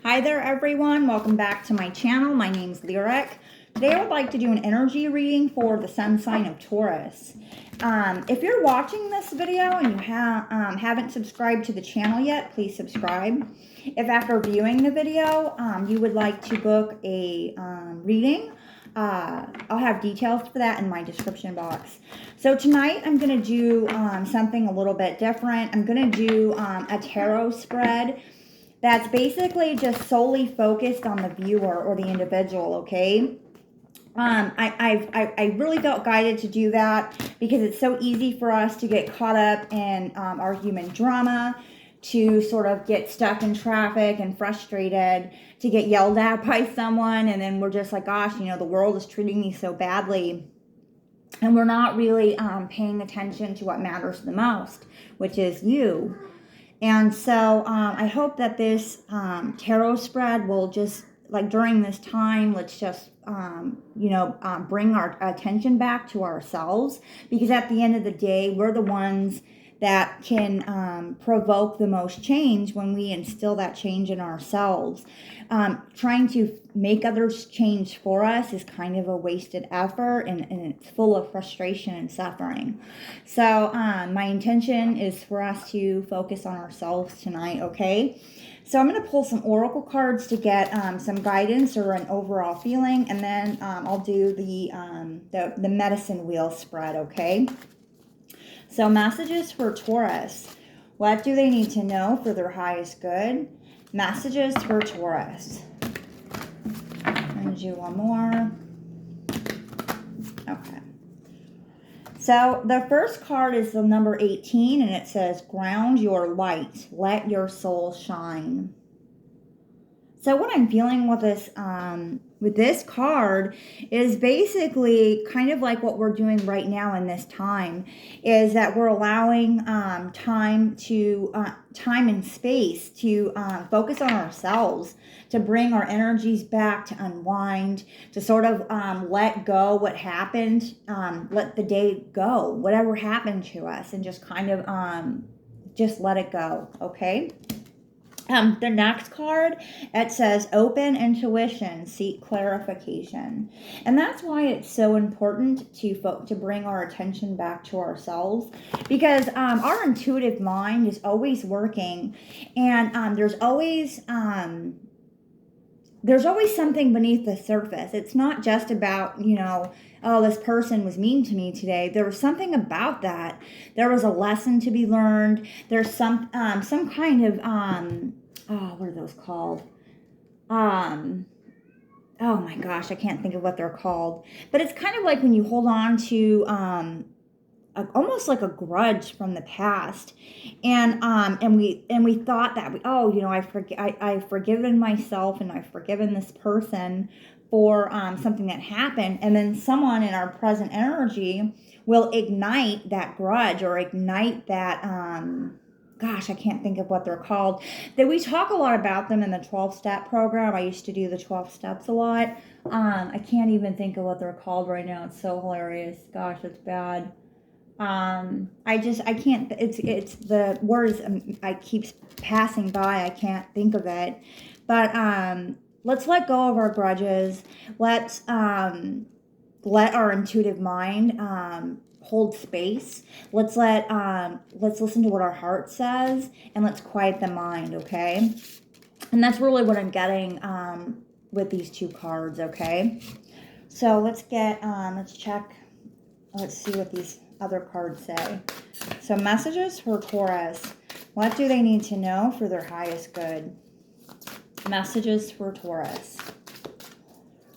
Hi there everyone, welcome back to my channel. My name's Lyric. Today I would like to do an energy reading for the sun sign of Taurus. If you're watching this video and you haven't subscribed to the channel yet, please subscribe. If after viewing the video you would like to book a reading, I'll have details for that in my description box. So tonight I'm going to do something a little bit different. I'm going to do a tarot spread that's basically just solely focused on the viewer or the individual, okay? I really felt guided to do that because it's so easy for us to get caught up in our human drama, to sort of get stuck in traffic and frustrated, to get yelled at by someone, and then we're just like, gosh, you know, the world is treating me so badly. And we're not really paying attention to what matters the most, which is you. And so I hope that this tarot spread will just, like during this time, let's just, bring our attention back to ourselves. Because at the end of the day, we're the ones that can provoke the most change when we instill that change in ourselves. Trying to make others change for us is kind of a wasted effort, and it's full of frustration and suffering. So my intention is for us to focus on ourselves tonight, okay? So I'm going to pull some oracle cards to get some guidance or an overall feeling, and then I'll do the medicine wheel spread, okay? So messages for Taurus. What do they need to know for their highest good? Messages for Taurus. I'm going to do one more. Okay. So the first card is the number 18, and it says, ground your light, let your soul shine. So what I'm feeling with this card is basically kind of like what we're doing right now in this time, is that we're allowing time and space to focus on ourselves, to bring our energies back, to unwind, to sort of let go what happened, let the day go, whatever happened to us, and just kind of just let it go, okay? The next card, it says, open intuition, seek clarification. And that's why it's so important to bring our attention back to ourselves, because our intuitive mind is always working, and there's always something beneath the surface. It's not just about, you know, oh, this person was mean to me today. There was something about that. There was a lesson to be learned. There's some kind of, what are those called? Oh my gosh, I can't think of what they're called. But it's kind of like when you hold on to, almost like a grudge from the past, and we thought that I've forgiven myself and I've forgiven this person for something that happened, and then someone in our present energy will ignite that grudge or ignite that gosh, I can't think of what they're called. That we talk a lot about them in the 12-step program. I used to do the 12 steps a lot. I can't even think of what they're called right now. It's so hilarious. Gosh, it's bad. I can't, it's the words I keep passing by. I can't think of it, but, let's let go of our grudges. Let's let our intuitive mind, hold space. Let's listen to what our heart says, and let's quiet the mind. Okay. And that's really what I'm getting, with these two cards. Okay. So let's get, let's check, let's see what these other cards say. So messages for Taurus. What do they need to know for their highest good? Messages for Taurus.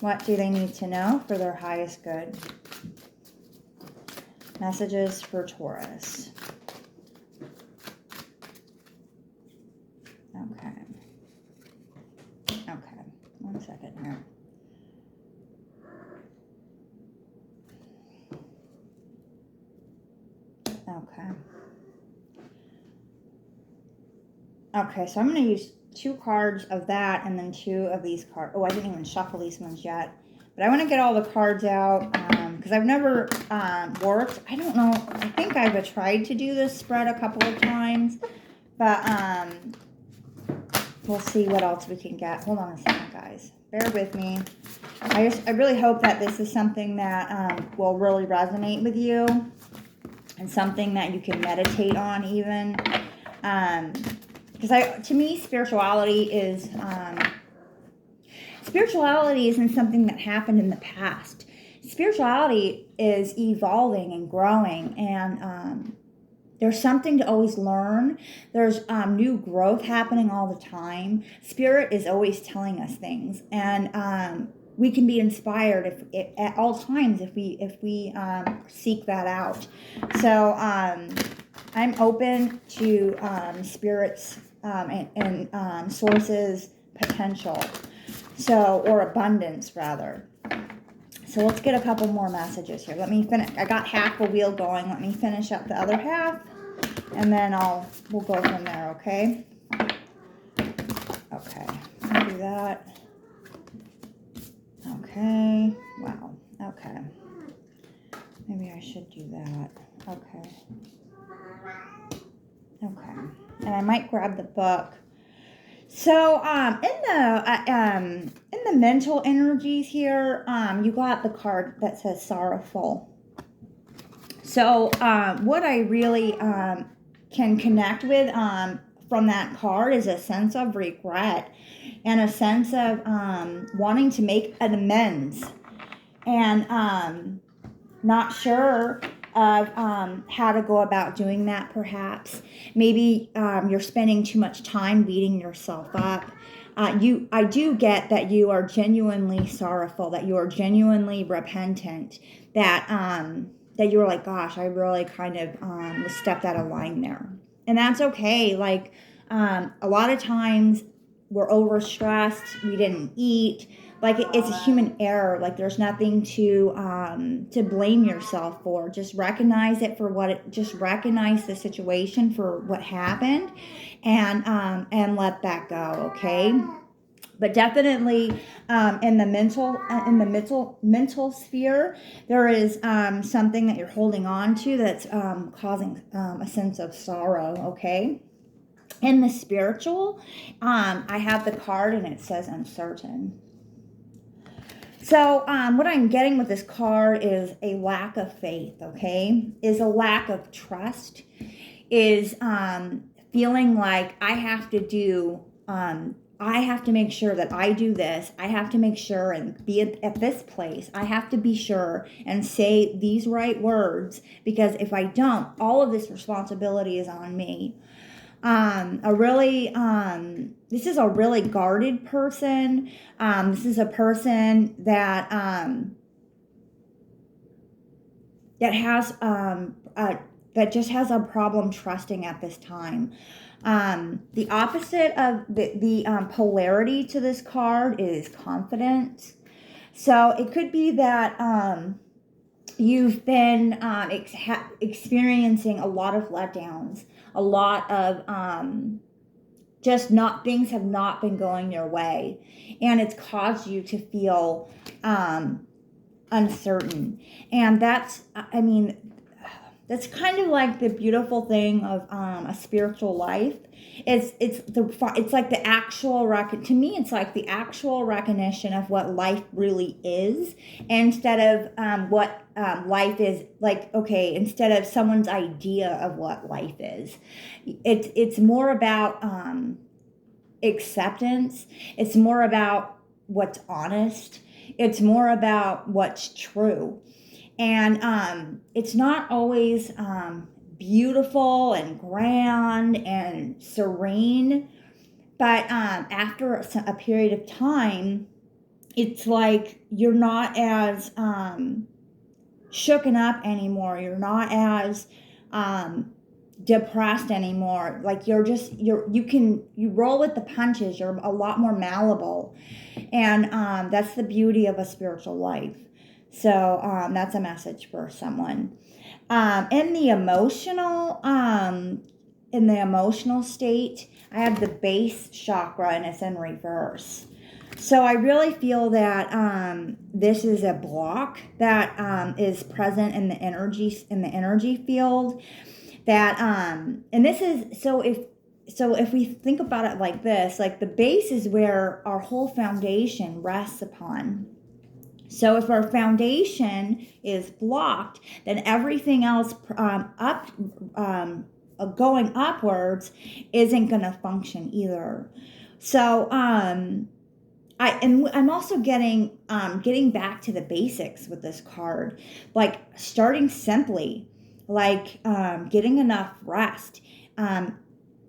What do they need to know for their highest good? Messages for Taurus. Okay. Okay. 1 second here. Okay. Okay, so I'm going to use 2 cards of that and then 2 of these cards. Oh, I didn't even shuffle these ones yet. But I want to get all the cards out because I've never worked. I don't know. I think I've tried to do this spread a couple of times. But we'll see what else we can get. Hold on a second, guys. Bear with me. I really hope that this is something that will really resonate with you, and something that you can meditate on even. Because to me, spirituality isn't something that happened in the past. Spirituality is evolving and growing, and there's something to always learn. There's new growth happening all the time. Spirit is always telling us things, and we can be inspired at all times if we seek that out. So I'm open to Spirit's and sources potential. So, or abundance rather. So let's get a couple more messages here. Let me finish. I got half a wheel going. Let me finish up the other half, and then we'll go from there. Okay. Okay. I'll do that. Okay. Wow. Okay. Maybe I should do that. Okay. Okay. And I might grab the book. So, in the mental energies here, you got the card that says sorrowful. So, what I really can connect with from that card is a sense of regret and a sense of wanting to make an amends, and not sure of how to go about doing that. Perhaps maybe you're spending too much time beating yourself up. I do get that you are genuinely sorrowful, that you are genuinely repentant, that that you're like, gosh, I really kind of stepped out of line there, and that's okay. Like a lot of times we're overstressed, we didn't eat. Like it's a human error. Like there's nothing to blame yourself for. Just recognize it for what it. Just recognize the situation for what happened, and let that go. Okay. But definitely in the mental sphere, there is something that you're holding on to that's causing a sense of sorrow. Okay. In the spiritual, I have the card and it says uncertain. So what I'm getting with this card is a lack of faith, okay? Is a lack of trust, is feeling like I have to make sure that I do this. I have to make sure and be at this place. I have to be sure and say these right words, because if I don't, all of this responsibility is on me. This is a really guarded person. This is a person that that just has a problem trusting at this time. The opposite of the polarity to this card is confidence. So it could be that you've been experiencing a lot of letdowns, a lot of things have not been going your way, and it's caused you to feel uncertain. And that's kind of like the beautiful thing of a spiritual life. It's like the actual to me it's like the actual recognition of what life really is, instead of what life is like. Okay, instead of someone's idea of what life is, it's more about acceptance. It's more about what's honest. It's more about what's true. And it's not always beautiful and grand and serene, but after a period of time, it's like you're not as shooken up anymore. You're not as depressed anymore. Like you roll with the punches. You're a lot more malleable, and that's the beauty of a spiritual life. So that's a message for someone. In the emotional state, I have the base chakra and it's in reverse. So I really feel that this is a block that is present in the energy field. That and this is so so if we think about it like this, like the base is where our whole foundation rests upon. So if our foundation is blocked, then everything else going upwards isn't going to function either. So I'm also getting back to the basics with this card, like starting simply, like getting enough rest,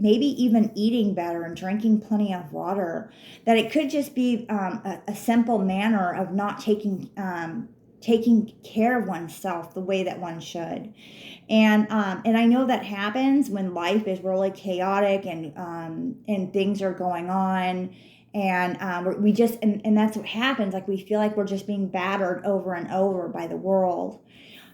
maybe even eating better and drinking plenty of water. That it could just be a simple manner of not taking care of oneself the way that one should. And I know that happens when life is really chaotic and things are going on. And we just, and that's what happens. Like we feel like we're just being battered over and over by the world.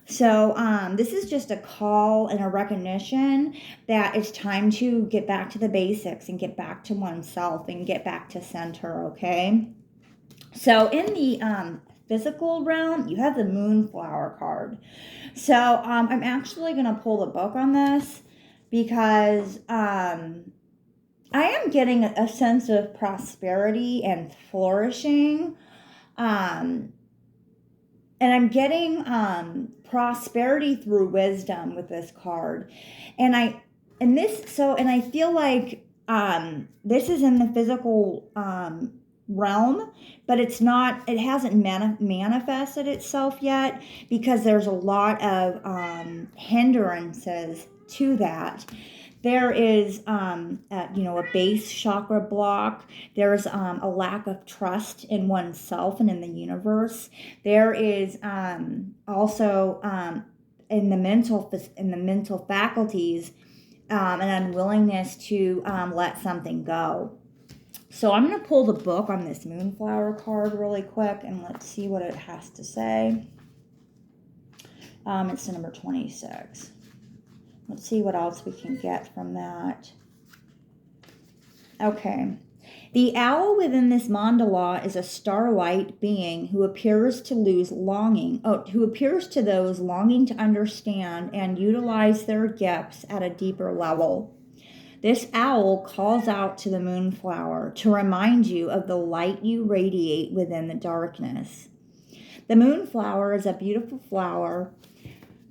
So this is just a call and a recognition that it's time to get back to the basics and get back to oneself and get back to center, okay? So in the physical realm, you have the Moonflower card. So I'm actually going to pull the book on this because I am getting a sense of prosperity and flourishing. And I'm getting prosperity through wisdom with this card. And I feel like this is in the physical realm, but it hasn't manifested itself yet because there's a lot of hindrances to that. There is, a base chakra block. There's a lack of trust in oneself and in the universe. There is also in the mental faculties an unwillingness to let something go. So I'm going to pull the book on this Moonflower card really quick, and let's see what it has to say. It's number 26. Let's see what else we can get from that. Okay. The owl within this mandala is a starlight being who appears to those longing to understand and utilize their gifts at a deeper level. This owl calls out to the Moonflower to remind you of the light you radiate within the darkness. The Moonflower is a beautiful flower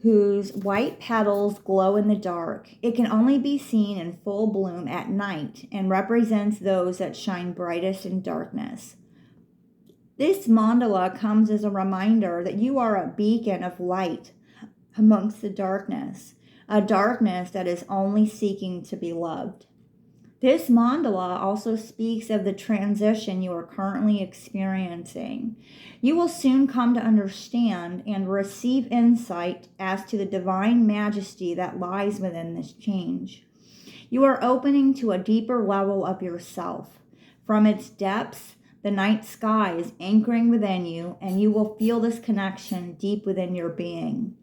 whose white petals glow in the dark. It can only be seen in full bloom at night and represents those that shine brightest in darkness. This mandala comes as a reminder that you are a beacon of light amongst the darkness, a darkness that is only seeking to be loved. This mandala also speaks of the transition you are currently experiencing. You will soon come to understand and receive insight as to the divine majesty that lies within this change. You are opening to a deeper level of yourself. From its depths, the night sky is anchoring within you, and you will feel this connection deep within your being.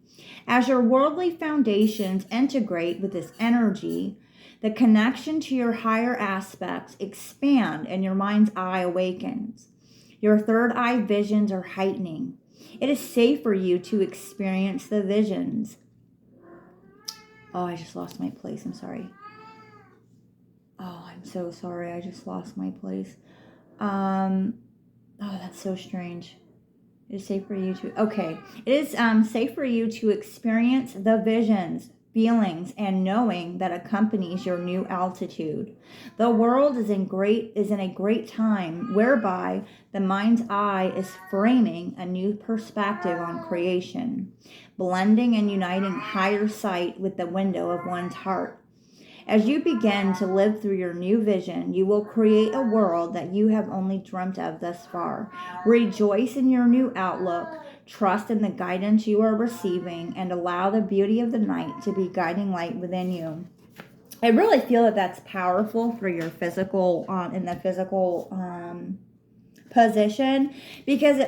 As your worldly foundations integrate with this energy, the connection to your higher aspects expand and your mind's eye awakens. Your third eye visions are heightening. It is safe for you to experience the visions. Oh, I just lost my place. I'm sorry. Oh, I'm so sorry. I just lost my place. Oh, that's so strange. It is safe for you to... Okay. It is safe for you to experience the visions, feelings, and knowing that accompanies your new altitude. The world is in a great time whereby the mind's eye is framing a new perspective on creation, blending and uniting higher sight with the window of one's heart. As you begin to live through your new vision, you will create a world that you have only dreamt of thus far. Rejoice in your new outlook. Trust in the guidance you are receiving and allow the beauty of the night to be guiding light within you. I really feel that that's powerful for your physical, in the physical position, because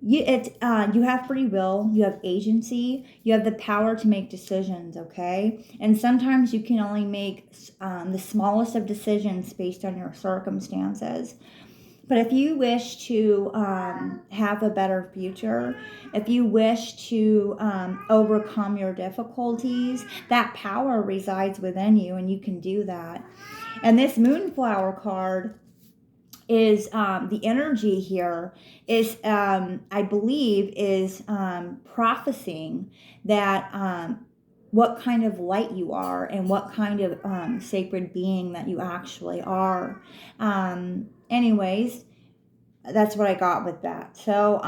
you have free will, you have agency, you have the power to make decisions, okay? And sometimes you can only make the smallest of decisions based on your circumstances. But if you wish to have a better future, if you wish to overcome your difficulties, that power resides within you, and you can do that. And this Moonflower card is the energy here is I believe is prophesying that what kind of light you are and what kind of sacred being that you actually are. Anyways, that's what I got with that. So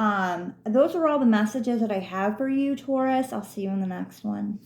those are all the messages that I have for you, Taurus. I'll see you in the next one.